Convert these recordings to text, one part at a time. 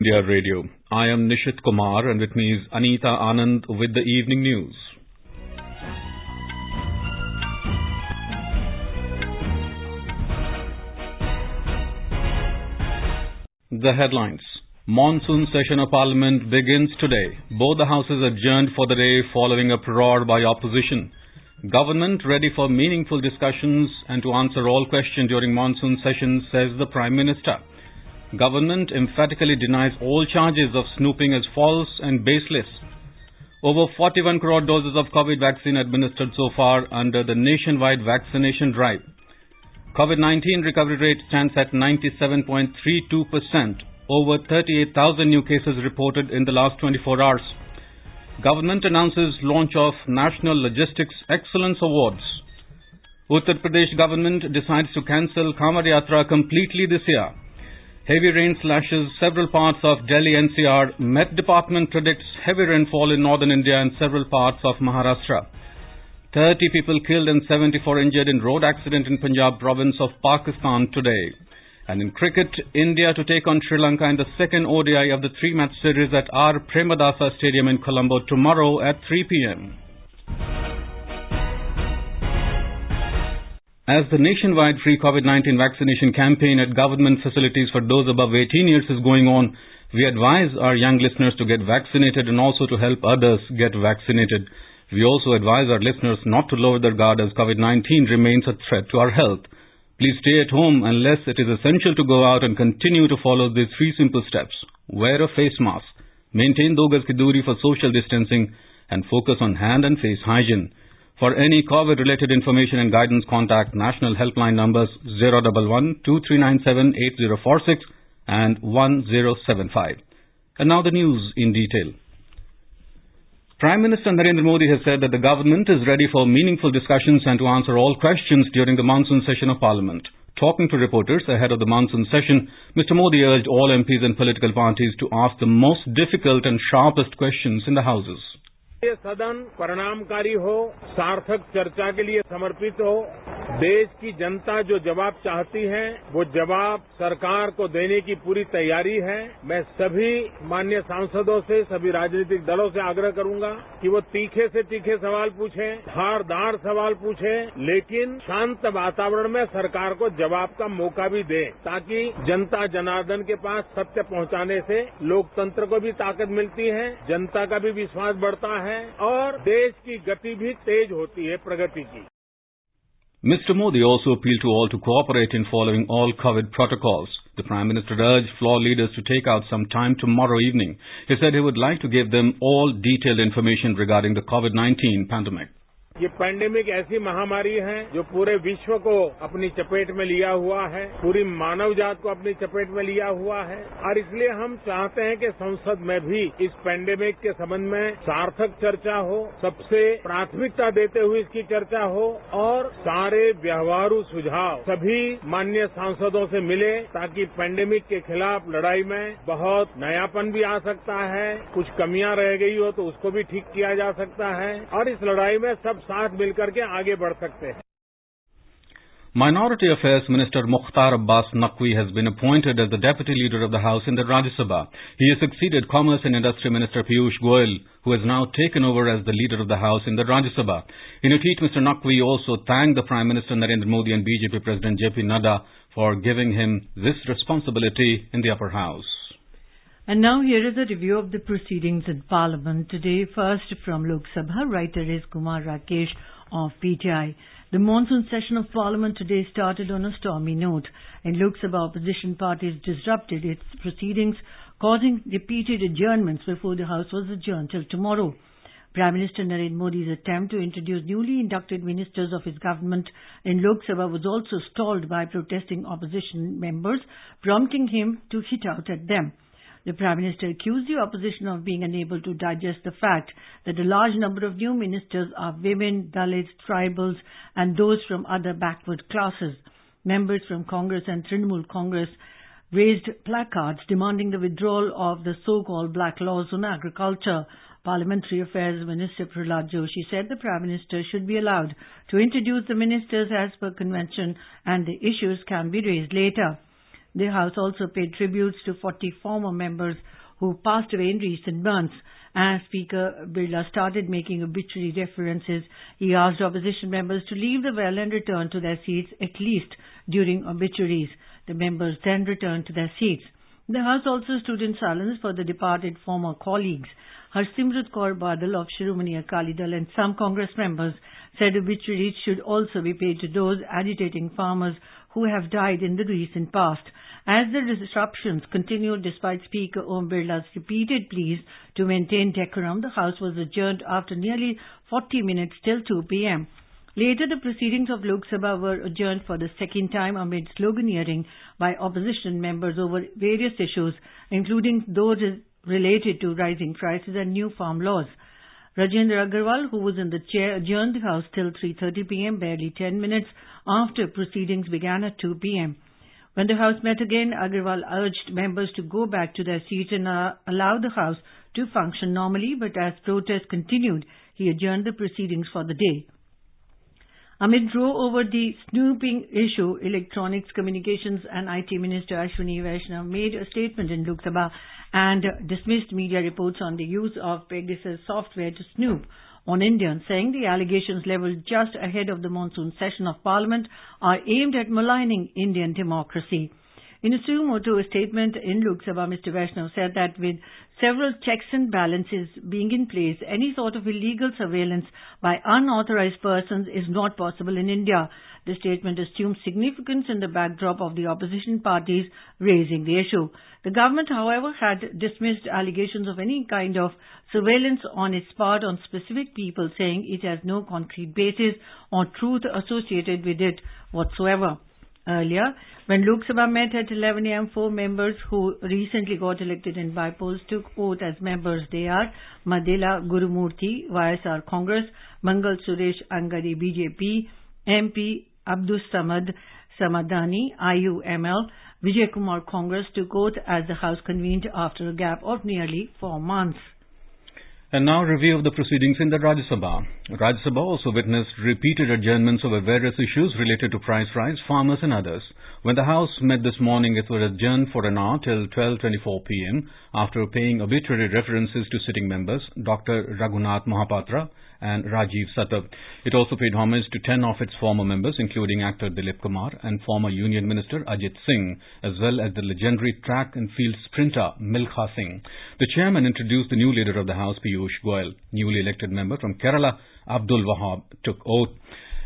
India Radio. I am Nishit Kumar and with me is Anita Anand with the evening news. The headlines. Monsoon session of Parliament begins today. Both the houses adjourned for the day following a uproar by opposition. Government ready for meaningful discussions and to answer all questions during monsoon session, says the Prime Minister. Government emphatically denies all charges of snooping as false and baseless. Over 41 crore doses of COVID vaccine administered so far under the nationwide vaccination drive. COVID-19 recovery rate stands at 97.32%. Over 38,000 new cases reported in the last 24 hours. Government announces launch of National Logistics Excellence Awards. Uttar Pradesh government decides to cancel Kamar Yatra completely this year. Heavy rain slashes several parts of Delhi NCR. Met Department predicts heavy rainfall in northern India and several parts of Maharashtra. 30 people killed and 74 injured in road accident in Punjab province of Pakistan today. And in cricket, India to take on Sri Lanka in the second ODI of the three-match series at R. Premadasa Stadium in Colombo tomorrow at 3 p.m. As the nationwide free COVID-19 vaccination campaign at government facilities for those above 18 years is going on, we advise our young listeners to get vaccinated and also to help others get vaccinated. We also advise our listeners not to lower their guard as COVID-19 remains a threat to our health. Please stay at home unless it is essential to go out and continue to follow these three simple steps. Wear a face mask, maintain 2 gaz ki doori for social distancing, and focus on hand and face hygiene. For any COVID-related information and guidance, contact national helpline numbers 011-2397-8046 and 1075. And now the news in detail. Prime Minister Narendra Modi has said that the government is ready for meaningful discussions and to answer all questions during the monsoon session of Parliament. Talking to reporters ahead of the monsoon session, Mr. Modi urged all MPs and political parties to ask the most difficult and sharpest questions in the houses. ये सदन परिणामकारी हो, सार्थक चर्चा के लिए समर्पित हो, देश की जनता जो जवाब चाहती है वो जवाब सरकार को देने की पूरी तैयारी है। मैं सभी माननीय सांसदों से, सभी राजनीतिक दलों से आग्रह करूंगा कि वो तीखे से तीखे सवाल पूछें, धारदार सवाल पूछें, लेकिन शांत वातावरण में सरकार को जवाब का मौका भी दें, ताकि जनता जनार्दन के पास सत्य पहुंचाने से लोकतंत्र को भी ताकत मिलती है, जनता का भी विश्वास बढ़ता है और देश की गति भी तेज होती है प्रगति की. Mr. Modi also appealed to all to cooperate in following all COVID protocols. The Prime Minister urged floor leaders to take out some time tomorrow evening. He said he would like to give them all detailed information regarding the COVID-19 pandemic. ये pandemic ऐसी महामारी है जो पूरे विश्व को अपनी चपेट में लिया हुआ है, पूरी मानव जात को अपनी चपेट में लिया हुआ है और इसलिए हम चाहते हैं कि संसद में भी इस पैंडेमिक के संबंध में सार्थक चर्चा हो, सबसे प्राथमिकता देते हुए इसकी चर्चा हो और सारे व्यवहारू सुझाव सभी माननीय सांसदों से मिले ताकि पैंडेमिक के खिलाफ लड़ाई में बहुत नयापन भी आ सकता है, कुछ कमियां रह गई हो तो उसको भी ठीक किया जा सकता है और इस लड़ाई में सब साथ मिलकर के आगे बढ़ सकते हैं. Minority Affairs Minister Mukhtar Abbas Naqvi has been appointed as the Deputy Leader of the House in the Rajya Sabha. He has succeeded Commerce and Industry Minister Piyush Goyal, who has now taken over as the Leader of the House in the Rajya Sabha. In a tweet, Mr. Naqvi also thanked the Prime Minister Narendra Modi and BJP President JP Nadda for giving him this responsibility in the upper house. And now here is a review of the proceedings in Parliament today. First from Lok Sabha, writer is Kumar Rakesh of PTI. The monsoon session of Parliament today started on a stormy note. In Lok Sabha, opposition parties disrupted its proceedings, causing repeated adjournments before the House was adjourned till tomorrow. Prime Minister Narendra Modi's attempt to introduce newly inducted ministers of his government in Lok Sabha was also stalled by protesting opposition members, prompting him to hit out at them. The Prime Minister accused the opposition of being unable to digest the fact that a large number of new ministers are women, Dalits, tribals and those from other backward classes. Members from Congress and Trinamool Congress raised placards demanding the withdrawal of the so-called black laws on agriculture. Parliamentary Affairs Minister Prahlad Joshi said the Prime Minister should be allowed to introduce the ministers as per convention and the issues can be raised later. The House also paid tributes to 40 former members who passed away in recent months. As Speaker Birla started making obituary references, he asked opposition members to leave the well and return to their seats at least during obituaries. The members then returned to their seats. The House also stood in silence for the departed former colleagues. Harsimrat Kaur Badal of Shiromani Akali Dal and some Congress members said obituaries should also be paid to those agitating farmers who have died in the recent past. As the disruptions continued despite Speaker Om Birla's repeated pleas to maintain decorum, the House was adjourned after nearly 40 minutes till 2 p.m. Later, the proceedings of Lok Sabha were adjourned for the second time amid sloganeering by opposition members over various issues, including those related to rising prices and new farm laws. Rajendra Agarwal, who was in the chair, adjourned the House till 3:30 p.m., barely 10 minutes after proceedings began at 2 p.m. When the House met again, Agarwal urged members to go back to their seats and allow the House to function normally, but as protests continued, he adjourned the proceedings for the day. Amid row over the snooping issue, Electronics, Communications and IT Minister Ashwini Vaishnaw made a statement in Lok Sabha and dismissed media reports on the use of Pegasus software to snoop on Indians, saying the allegations levelled just ahead of the monsoon session of Parliament are aimed at maligning Indian democracy. In a suo motu statement in Lok Sabha, Mr. Vaishnaw said that with several checks and balances being in place, any sort of illegal surveillance by unauthorized persons is not possible in India. The statement assumes significance in the backdrop of the opposition parties raising the issue. The government, however, had dismissed allegations of any kind of surveillance on its part on specific people, saying it has no concrete basis or truth associated with it whatsoever. Earlier, when Lok Sabha met at 11 a.m., 4 members who recently got elected in bypolls took oath as members. They are Madela Gurumurthy, YSR Congress, Mangal Suresh Angadi, BJP, MP Abdus Samad Samadani, IUML, Vijay Kumar, Congress, took oath as the House convened after a gap of nearly 4 months. And now review of the proceedings in the Rajya Sabha. Rajya Sabha also witnessed repeated adjournments over various issues related to price rise, farmers and others. When the House met this morning, it was adjourned for an hour till 12:24 p.m. after paying obituary references to sitting members Dr. Raghunath Mohapatra and Rajiv Satab. It also paid homage to 10 of its former members, including actor Dilip Kumar and former Union Minister Ajit Singh, as well as the legendary track and field sprinter Milkha Singh. The chairman introduced the new leader of the House, Piyush Goyal. Newly elected member from Kerala, Abdul Wahab, took oath.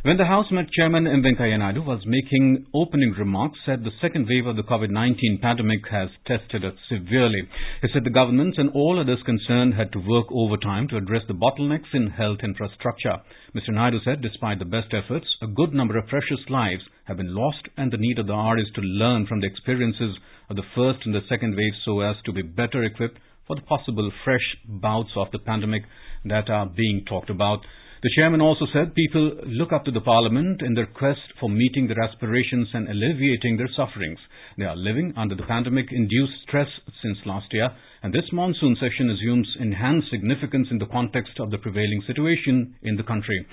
When the House met, Chairman M. Venkaiah Naidu was making opening remarks, said the second wave of the COVID-19 pandemic has tested us severely. He said the governments and all others concerned had to work overtime to address the bottlenecks in health infrastructure. Mr. Naidu said despite the best efforts, a good number of precious lives have been lost, and the need of the hour is to learn from the experiences of the first and the second wave so as to be better equipped for the possible fresh bouts of the pandemic that are being talked about. The chairman also said people look up to the Parliament in their quest for meeting their aspirations and alleviating their sufferings. They are living under the pandemic-induced stress since last year, and this monsoon session assumes enhanced significance in the context of the prevailing situation in the country.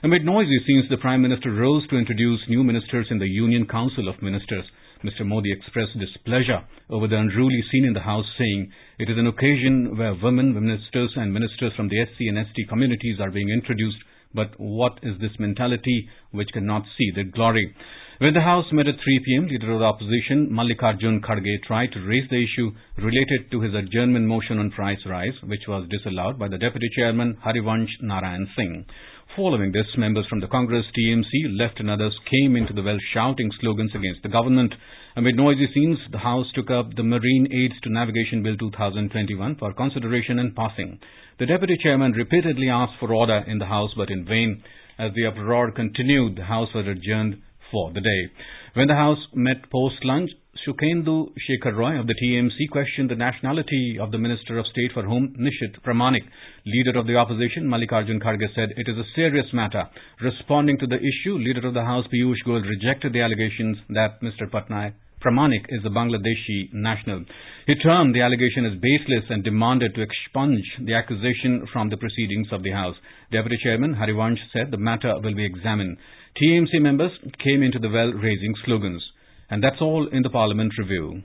Amid noisy scenes, the Prime Minister rose to introduce new ministers in the Union Council of Ministers. Mr. Modi expressed displeasure over the unruly scene in the House, saying it is an occasion where women ministers and ministers from the SC and ST communities are being introduced. But what is this mentality which cannot see their glory? When the House met at 3 p.m., Leader of the Opposition, Mallikarjun Kharge, tried to raise the issue related to his adjournment motion on price rise, which was disallowed by the Deputy Chairman, Harivansh Narayan Singh. Following this, members from the Congress, TMC, Left and others came into the well shouting slogans against the government. Amid noisy scenes, the House took up the Marine Aids to Navigation Bill 2021 for consideration and passing. The Deputy Chairman repeatedly asked for order in the House, but in vain. As the uproar continued, the House was adjourned for the day. When the House met post-lunch, Sukhendu Shekhar Roy of the TMC questioned the nationality of the Minister of State for Home, Nishit Pramanik. Leader of the Opposition, Mallikarjun Kharge, said it is a serious matter. Responding to the issue, Leader of the House, Piyush Goyal, rejected the allegations that Mr. Pramanik is a Bangladeshi national. He termed the allegation as baseless and demanded to expunge the accusation from the proceedings of the House. Deputy Chairman Harivansh said the matter will be examined. TMC members came into the well raising slogans. And that's all in the Parliament Review.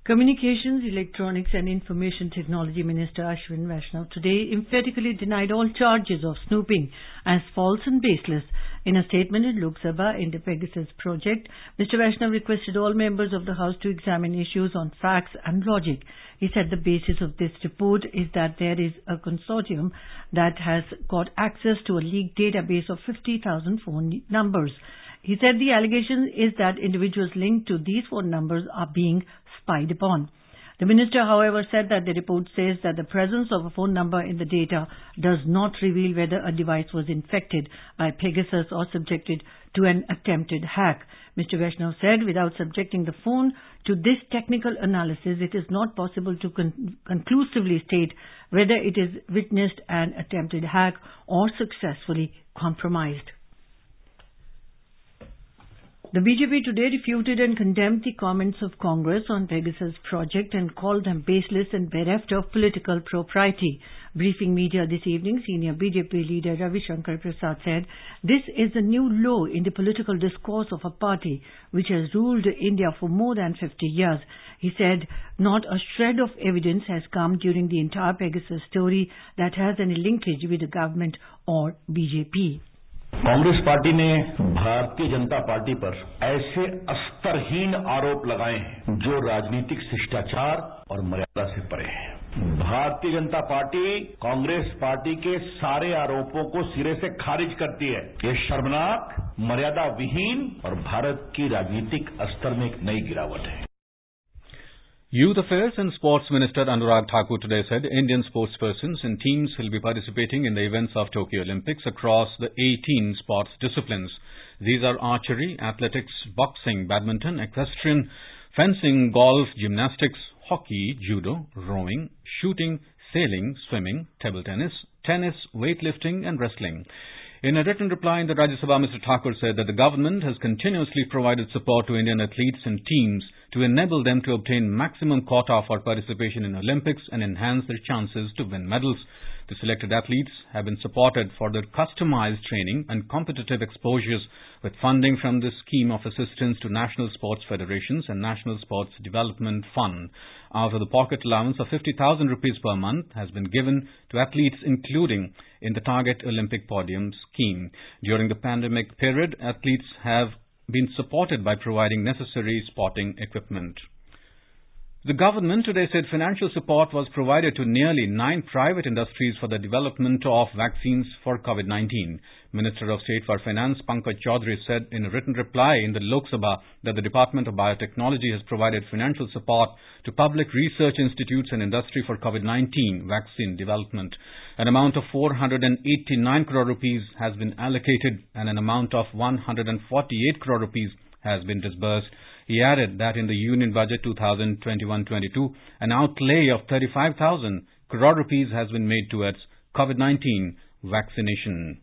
Communications, Electronics and Information Technology Minister Ashwin Vaishnaw today emphatically denied all charges of snooping as false and baseless. In a statement in Lok Sabha in the Pegasus project, Mr. Vaishnaw requested all members of the House to examine issues on facts and logic. He said the basis of this report is that there is a consortium that has got access to a leaked database of 50,000 phone numbers. He said the allegation is that individuals linked to these phone numbers are being spied upon. The minister, however, said that the report says that the presence of a phone number in the data does not reveal whether a device was infected by Pegasus or subjected to an attempted hack. Mr. Vaishnaw said without subjecting the phone to this technical analysis, it is not possible to conclusively state whether it is witnessed an attempted hack or successfully compromised. The BJP today refuted and condemned the comments of Congress on Pegasus project and called them baseless and bereft of political propriety. Briefing media this evening, senior BJP leader Ravi Shankar Prasad said, "This is a new low in the political discourse of a party which has ruled India for more than 50 years. He said, "Not a shred of evidence has come during the entire Pegasus story that has any linkage with the government or BJP." Congress party ने Bharatiya Janata party पर ऐसे स्तरहीन आरोप लगाए हैं जो राजनीतिक शिष्टाचार और मर्यादा से परे हैं। भारतीय जनता पार्टी कांग्रेस पार्टी के सारे आरोपों को सिरे से खारिज करती है। ये शर्मनाक, मर्यादा विहीन और भारत की राजनीतिक स्तर में एक नई गिरावट है। Youth Affairs and Sports Minister Anurag Thakur today said Indian sportspersons and teams will be participating in the events of Tokyo Olympics across the 18 sports disciplines. These are archery, athletics, boxing, badminton, equestrian, fencing, golf, gymnastics, hockey, judo, rowing, shooting, sailing, swimming, table tennis, weightlifting and wrestling. In a written reply in the Rajya Sabha, Mr. Thakur said that the government has continuously provided support to Indian athletes and teams to enable them to obtain maximum quota for participation in Olympics and enhance their chances to win medals. The selected athletes have been supported for their customized training and competitive exposures with funding from the Scheme of Assistance to National Sports Federations and National Sports Development Fund. Out of the pocket allowance of 50,000 rupees per month has been given to athletes including in the Target Olympic Podium scheme. During the pandemic period, athletes have been supported by providing necessary sporting equipment. The government today said financial support was provided to nearly 9 private industries for the development of vaccines for COVID-19. Minister of State for Finance Pankaj Chaudhary said in a written reply in the Lok Sabha that the Department of Biotechnology has provided financial support to public research institutes and industry for COVID-19 vaccine development. An amount of 489 crore rupees has been allocated and an amount of 148 crore rupees has been disbursed. He added that in the Union Budget 2021-22, an outlay of 35,000 crore rupees has been made towards COVID-19 vaccination.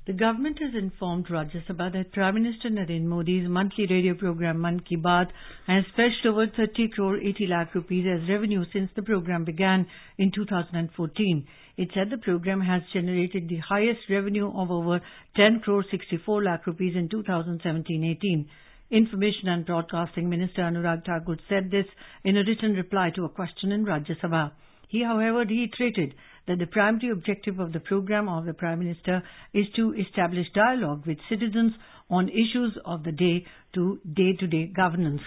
The government has informed Rajya Sabha that Prime Minister Narendra Modi's monthly radio program Mann Ki Baat has fetched over 30 crore 80 lakh rupees as revenue since the program began in 2014. It said the program has generated the highest revenue of over 10 crore 64 lakh rupees in 2017-18. Information and Broadcasting Minister Anurag Thakur said this in a written reply to a question in Rajya Sabha. He, however, reiterated that the primary objective of the program of the Prime Minister is to establish dialogue with citizens on issues of the day-to-day governance.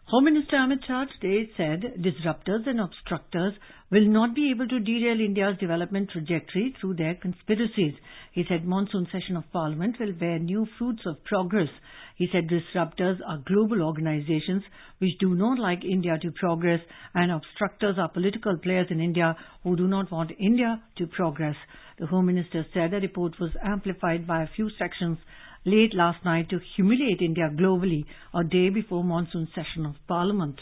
Home Minister Amit Shah today said disruptors and obstructors will not be able to derail India's development trajectory through their conspiracies. He said monsoon session of Parliament will bear new fruits of progress. He said disruptors are global organizations which do not like India to progress, and obstructors are political players in India who do not want India to progress. The Home Minister said the report was amplified by a few sections late last night to humiliate India globally a day before monsoon session of Parliament.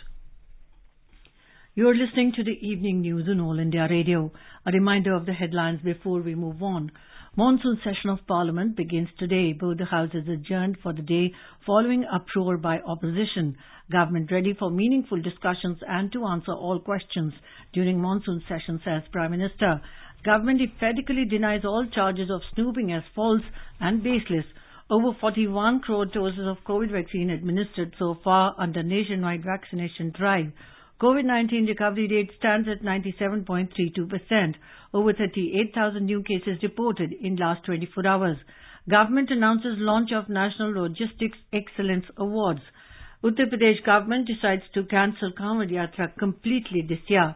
You are listening to the evening news on All India Radio. A reminder of the headlines before we move on. Monsoon session of Parliament begins today. Both the houses adjourned for the day following uproar by opposition. Government ready for meaningful discussions and to answer all questions during monsoon session, says Prime Minister. Government emphatically denies all charges of snooping as false and baseless. Over 41 crore doses of COVID vaccine administered so far under nationwide vaccination drive. COVID-19 recovery rate stands at 97.32%. Over 38,000 new cases reported in last 24 hours. Government announces launch of National Logistics Excellence Awards. Uttar Pradesh government decides to cancel Kanwar Yatra completely this year.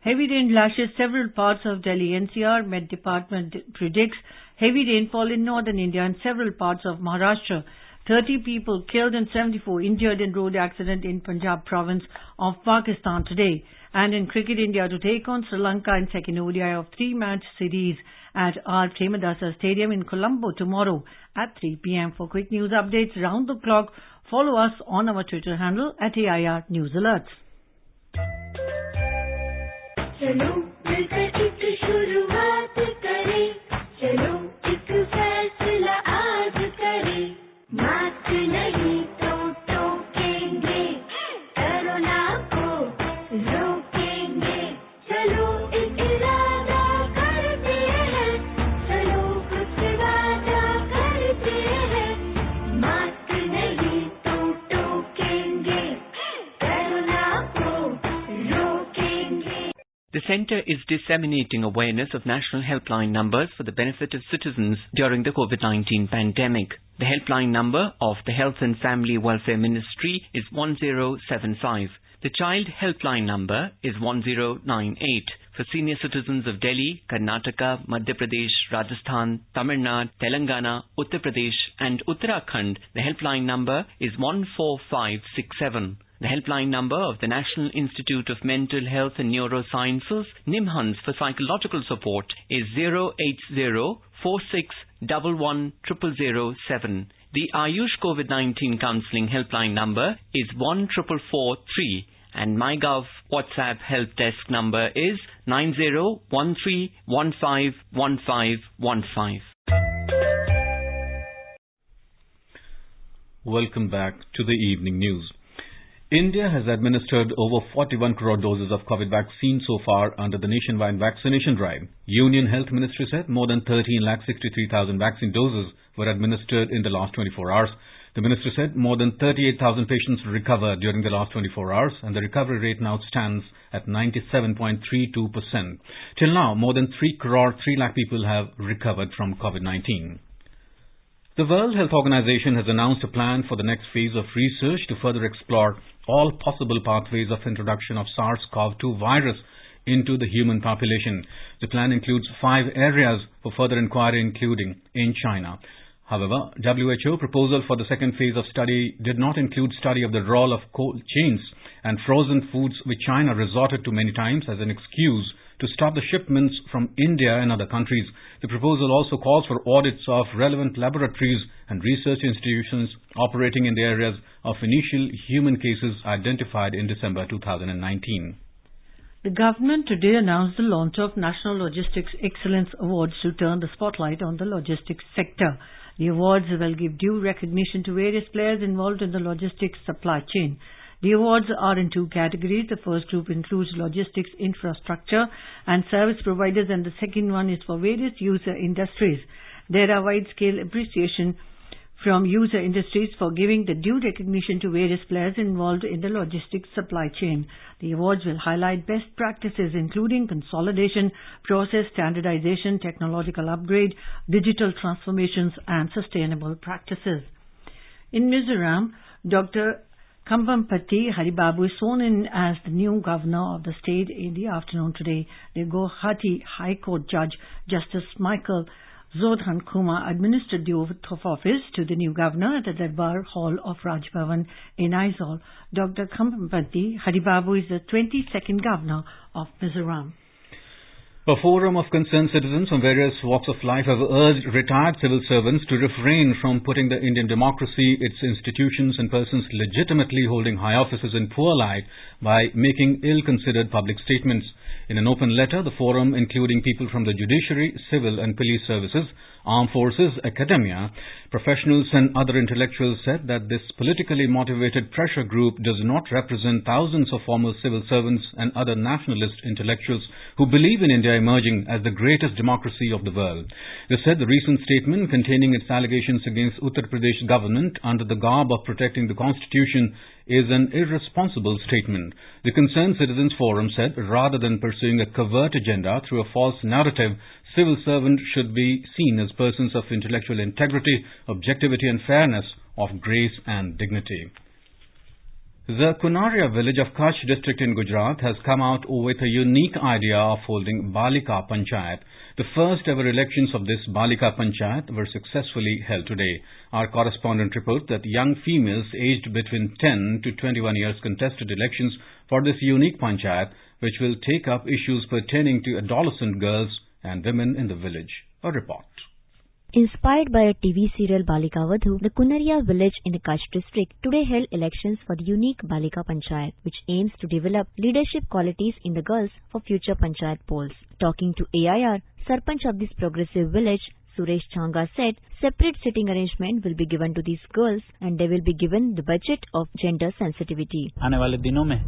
Heavy rain lashes several parts of Delhi NCR. Met Department predicts heavy rainfall in northern India and several parts of Maharashtra. 30 people killed and 74 injured in road accident in Punjab province of Pakistan today. And in cricket, India to take on Sri Lanka in second ODI of 3-match series at R. Premadasa Stadium in Colombo tomorrow at 3 p.m. For quick news updates round the clock, follow us on our Twitter handle at AIR News Alerts. चलो मिलकर एक शुरुआत करें, चलो एक फैसला आज करें, मास्क नहीं तो टोकेंगे, कोरोना को रोकेंगे, चलो एक इरादा करते हैं, चलो कुछ वादा करते हैं, मास्क नहीं तो टोकेंगे, कोरोना को रोकेंगे. The Centre is disseminating awareness of national helpline numbers for the benefit of citizens during the COVID-19 pandemic. The helpline number of the Health and Family Welfare Ministry is 1075. The Child Helpline number is 1098. For senior citizens of Delhi, Karnataka, Madhya Pradesh, Rajasthan, Tamil Nadu, Telangana, Uttar Pradesh and Uttarakhand, the helpline number is 14567. The helpline number of the National Institute of Mental Health and Neurosciences, NIMHANS, for psychological support is 08046110007. The Ayush COVID-19 Counselling helpline number is 14443 and MyGov WhatsApp help desk number is 9013151515. Welcome back to the evening news. India has administered over 41 crore doses of COVID vaccine so far under the nationwide vaccination drive. Union Health Ministry said more than 13,63,000 vaccine doses were administered in the last 24 hours. The ministry said more than 38,000 patients recovered during the last 24 hours and the recovery rate now stands at 97.32%. Till now, more than 3 crore 3 lakh people have recovered from COVID-19. The World Health Organization has announced a plan for the next phase of research to further explore all possible pathways of introduction of SARS-CoV-2 virus into the human population. The plan includes 5 areas for further inquiry, including in China. However, WHO proposal for the second phase of study did not include study of the role of cold chains and frozen foods, which China resorted to many times as an excuse to stop the shipments from India and other countries. The proposal also calls for audits of relevant laboratories and research institutions operating in the areas of initial human cases identified in December 2019. The government today announced the launch of National Logistics Excellence Awards to turn the spotlight on the logistics sector. The awards will give due recognition to various players involved in the logistics supply chain. The awards are in 2 categories. The first group includes logistics infrastructure and service providers, and the second one is for various user industries. There are wide-scale appreciation from user industries for giving the due recognition to various players involved in the logistics supply chain. The awards will highlight best practices including consolidation, process standardization, technological upgrade, digital transformations and sustainable practices. In Mizoram, Dr. Khampampati Haribabu is sworn in as the new governor of the state in the afternoon today. The Guwahati High Court Judge Justice Michael Zodhan Kumar administered the oath of office to the new governor at the Darbar Hall of Raj Bhavan in Aizawl. Dr. Khampampati Haribabu is the 22nd governor of Mizoram. A forum of concerned citizens from various walks of life have urged retired civil servants to refrain from putting the Indian democracy, its institutions and persons legitimately holding high offices in poor light by making ill-considered public statements. In an open letter, the forum, including people from the judiciary, civil and police services, Armed Forces, academia, professionals and other intellectuals said that this politically motivated pressure group does not represent thousands of former civil servants and other nationalist intellectuals who believe in India emerging as the greatest democracy of the world. They said the recent statement containing its allegations against Uttar Pradesh government under the garb of protecting the constitution is an irresponsible statement. The Concerned Citizens Forum said rather than pursuing a covert agenda through a false narrative, civil servants should be seen as persons of intellectual integrity, objectivity and fairness, of grace and dignity. The Kunaria village of Kutch district in Gujarat has come out with a unique idea of holding Balika Panchayat. The first ever elections of this Balika Panchayat were successfully held today. Our correspondent reports that young females aged between 10 to 21 years contested elections for this unique Panchayat, which will take up issues pertaining to adolescent girls and women in the village. A report. Inspired by a TV serial Balika Vadhu, the Kunaria village in the Kutch district today held elections for the unique Balika Panchayat, which aims to develop leadership qualities in the girls for future Panchayat polls. Talking to AIR, Sarpanch of this progressive village, Suresh Changa said separate sitting arrangement will be given to these girls and they will be given the budget of gender sensitivity. आने वाले दिनों में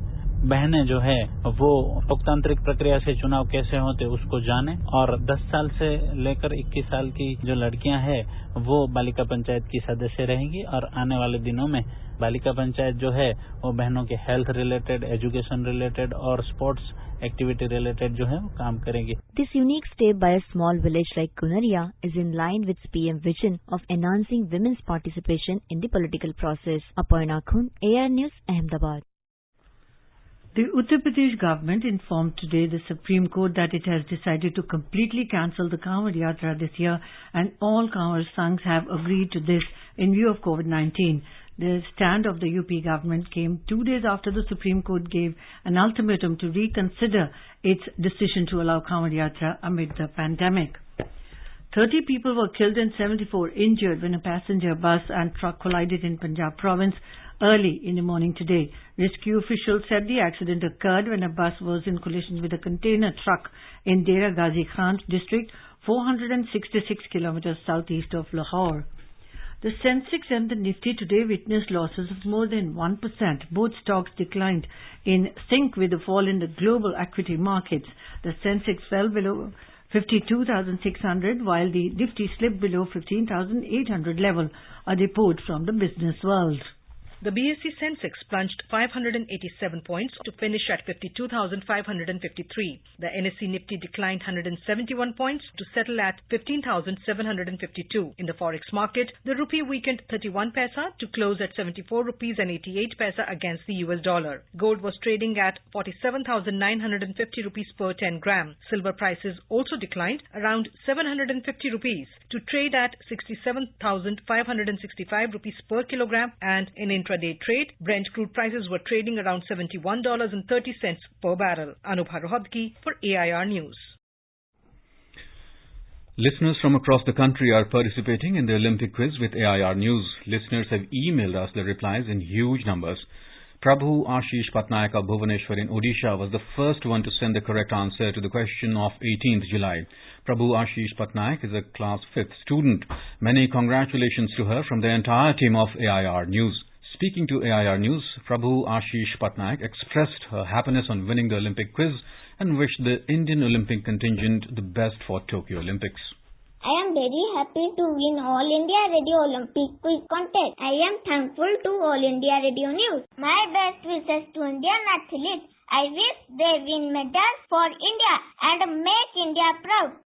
बहनें जो है वो लोकतांत्रिक प्रक्रिया से चुनाव कैसे होते उसको जाने और 10 साल से लेकर 21 साल की जो लड़कियां हैं वो बालिका पंचायत की सदस्य रहेंगी और आने वाले दिनों में बालिका पंचायत जो है वो बहनों के हेल्थ रिलेटेड, एजुकेशन रिलेटेड और स्पोर्ट्स एक्टिविटी रिलेटेड जो है वो काम करेंगे. This unique step by a small village like Kunaria is in line with PM vision of enhancing women's participation in the political process. Aparna Khun, AR News, Ahmedabad. The Uttar Pradesh government informed today the Supreme Court that it has decided to completely cancel the Kanwar Yatra this year, and all Kanwar Sanghs have agreed to this in view of COVID-19. The stand of the UP government came 2 days after the Supreme Court gave an ultimatum to reconsider its decision to allow Kanwar Yatra amid the pandemic. 30 people were killed and 74 injured when a passenger bus and truck collided in Punjab province early in the morning today. Rescue officials said the accident occurred when a bus was in collision with a container truck in Dera Ghazi Khan district, 466 kilometers southeast of Lahore. The Sensex and the Nifty today witnessed losses of more than 1%. Both stocks declined in sync with the fall in the global equity markets. The Sensex fell below 52,600 while the Nifty slipped below 15,800 level, a report from the business world. The BSE Sensex plunged 587 points to finish at 52,553. The NSE Nifty declined 171 points to settle at 15,752. In the forex market, the rupee weakened 31 paisa to close at 74 rupees and 88 paisa against the US dollar. Gold was trading at 47,950 rupees per 10 gram. Silver prices also declined around 750 rupees to trade at 67,565 rupees per kilogram, and in intraday trade, Brent crude prices were trading around $71.30 per barrel. Anubha Rohadki for AIR News. Listeners from across the country are participating in the Olympic quiz with AIR News. Listeners have emailed us their replies in huge numbers. Prabhu Ashish Patnaik of Bhubaneswar in Odisha was the first one to send the correct answer to the question of 18th July. Prabhu Ashish Patnaik is a class 5th student. Many congratulations to her from the entire team of AIR News. Speaking to AIR News, Prabhu Ashish Patnaik expressed her happiness on winning the Olympic quiz and wished the Indian Olympic contingent the best for Tokyo Olympics. I am very happy to win All India Radio Olympic Quiz Contest. I am thankful to All India Radio News. My best wishes to Indian athletes. I wish they win medals for India and make India proud.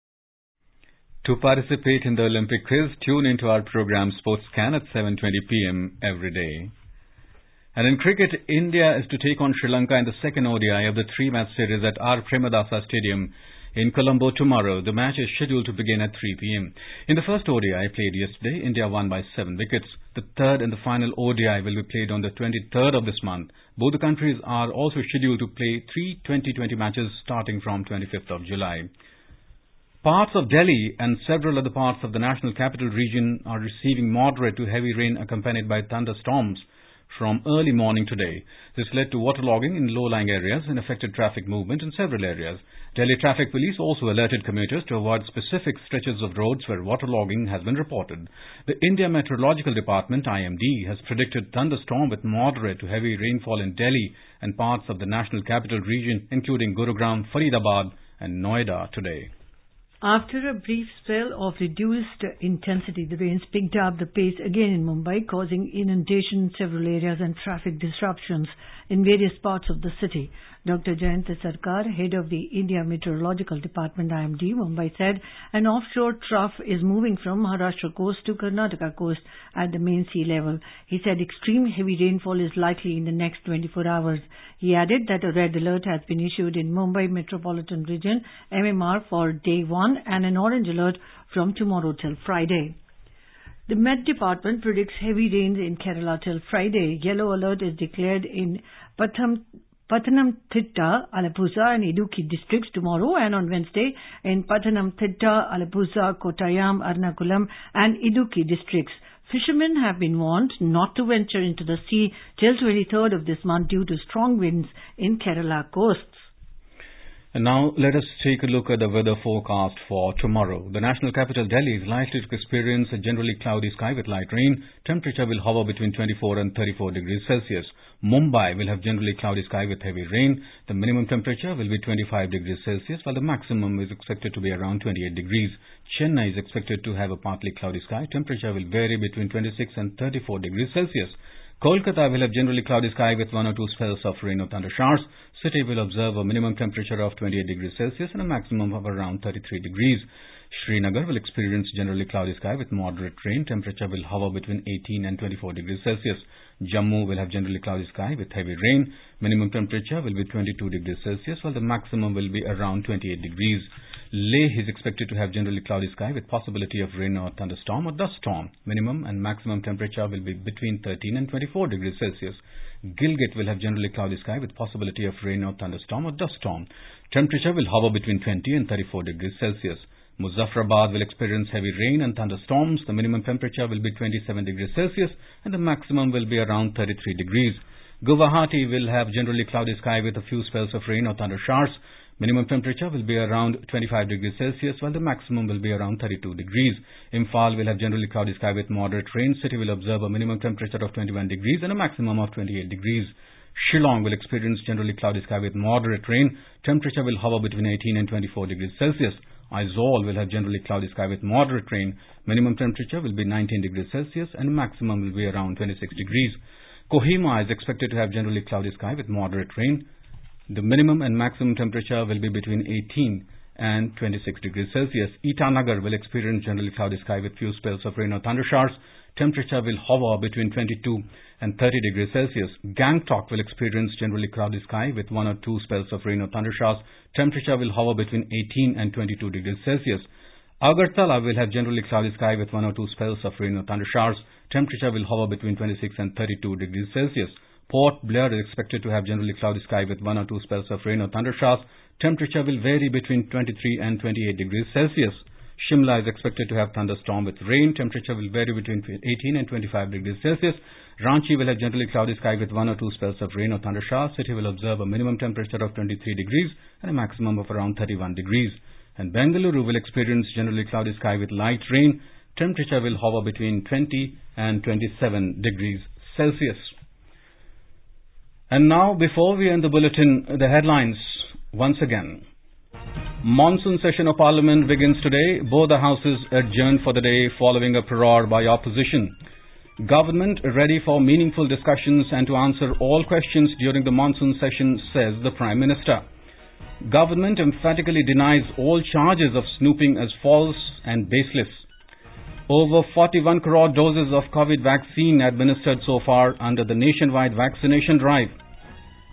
To participate in the Olympic quiz, tune into our program Sports Scan at 7:20 p.m. every day. And in cricket, India is to take on Sri Lanka in the second ODI of the three-match series at R. Premadasa Stadium in Colombo tomorrow. The match is scheduled to begin at 3 p.m. In the first ODI played yesterday, India won by 7 wickets. The third and the final ODI will be played on the 23rd of this month. Both the countries are also scheduled to play 3 T20 matches starting from 25th of July. Parts of Delhi and several other parts of the National Capital Region are receiving moderate to heavy rain accompanied by thunderstorms. from early morning today. This led to waterlogging in low-lying areas and affected traffic movement in several areas. Delhi Traffic Police also alerted commuters to avoid specific stretches of roads where waterlogging has been reported. The India Meteorological Department, IMD, has predicted thunderstorm with moderate to heavy rainfall in Delhi and parts of the national capital region, including Gurugram, Faridabad and Noida today. After a brief spell of reduced intensity, the rains picked up the pace again in Mumbai, causing inundation in several areas and traffic disruptions in various parts of the city. Dr. Jayant Sarkar, head of the India Meteorological Department IMD, Mumbai, said an offshore trough is moving from Maharashtra coast to Karnataka coast at the main sea level. He said extreme heavy rainfall is likely in the next 24 hours. He added that a red alert has been issued in Mumbai Metropolitan Region, MMR, for day 1 and an orange alert from tomorrow till Friday. The Met Department predicts heavy rains in Kerala till Friday. Yellow alert is declared in Pathanamthitta, Alappuzha and Idukki districts tomorrow and on Wednesday in Pathanamthitta, Alappuzha, Kottayam, Ernakulam and Idukki districts. Fishermen have been warned not to venture into the sea till 23rd of this month due to strong winds in Kerala coasts. And now let us take a look at the weather forecast for tomorrow. The national capital Delhi is likely to experience a generally cloudy sky with light rain. Temperature will hover between 24 and 34 degrees Celsius. Mumbai will have generally cloudy sky with heavy rain. The minimum temperature will be 25 degrees Celsius while the maximum is expected to be around 28 degrees. Chennai is expected to have a partly cloudy sky. Temperature will vary between 26 and 34 degrees Celsius. Kolkata will have generally cloudy sky with 1 or 2 spells of rain or thunder showers. City will observe a minimum temperature of 28 degrees Celsius and a maximum of around 33 degrees. Srinagar will experience generally cloudy sky with moderate rain. Temperature will hover between 18 and 24 degrees Celsius. Jammu will have generally cloudy sky with heavy rain. Minimum temperature will be 22 degrees Celsius while the maximum will be around 28 degrees. Leh is expected to have generally cloudy sky with possibility of rain or thunderstorm or dust storm. Minimum and maximum temperature will be between 13 and 24 degrees Celsius. Gilgit will have generally cloudy sky with possibility of rain or thunderstorm or dust storm. Temperature will hover between 20 and 34 degrees Celsius. Muzaffarabad will experience heavy rain and thunderstorms. The minimum temperature will be 27 degrees Celsius and the maximum will be around 33 degrees. Guwahati will have generally cloudy sky with a few spells of rain or thunder showers. Minimum temperature will be around 25 degrees Celsius while the maximum will be around 32 degrees. Imphal will have generally cloudy sky with moderate rain. City will observe a minimum temperature of 21 degrees and a maximum of 28 degrees. Shillong will experience generally cloudy sky with moderate rain. Temperature will hover between 18 and 24 degrees Celsius. Aizawl will have generally cloudy sky with moderate rain. Minimum temperature will be 19 degrees Celsius and maximum will be around 26 degrees. Kohima is expected to have generally cloudy sky with moderate rain. The minimum and maximum temperature will be between 18 and 26 degrees Celsius. Itanagar will experience generally cloudy sky with few spells of rain or thunder showers. Temperature will hover between 22 and 30 degrees Celsius. Gangtok will experience generally cloudy sky with 1 or 2 spells of rain or thunder showers. Temperature will hover between 18 and 22 degrees Celsius. Agartala will have generally cloudy sky with 1 or 2 spells of rain or thunder showers. Temperature will hover between 26 and 32 degrees Celsius. Port Blair is expected to have generally cloudy sky with 1 or 2 spells of rain or thunder showers. Temperature will vary between 23 and 28 degrees Celsius. Shimla is expected to have thunderstorm with rain. Temperature will vary between 18 and 25 degrees Celsius. Ranchi will have generally cloudy sky with 1 or 2 spells of rain or thunder showers. City will observe a minimum temperature of 23 degrees and a maximum of around 31 degrees. And Bengaluru will experience generally cloudy sky with light rain. Temperature will hover between 20 and 27 degrees Celsius. And now, before we end the bulletin, the headlines once again. Monsoon session of Parliament begins today. Both the houses adjourned for the day following a furore by opposition. Government ready for meaningful discussions and to answer all questions during the monsoon session, says the Prime Minister. Government emphatically denies all charges of snooping as false and baseless. Over 41 crore doses of COVID vaccine administered so far under the nationwide vaccination drive.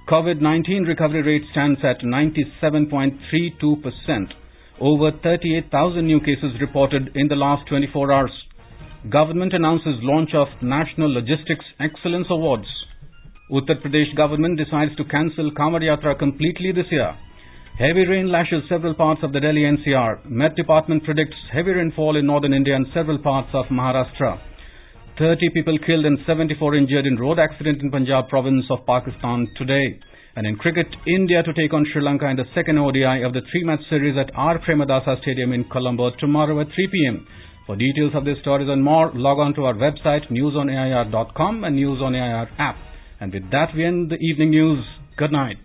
COVID-19 recovery rate stands at 97.32%. Over 38,000 new cases reported in the last 24 hours. Government announces launch of National Logistics Excellence Awards. Uttar Pradesh government decides to cancel Kanwar Yatra completely this year. Heavy rain lashes several parts of the Delhi NCR. Met Department predicts heavy rainfall in northern India and several parts of Maharashtra. 30 people killed and 74 injured in road accident in Punjab province of Pakistan today. And in cricket, India to take on Sri Lanka in the second ODI of the three-match series at R. Premadasa Stadium in Colombo tomorrow at 3 p.m. For details of these stories and more, log on to our website newsonair.com and News on AIR app. And with that, we end the evening news. Good night.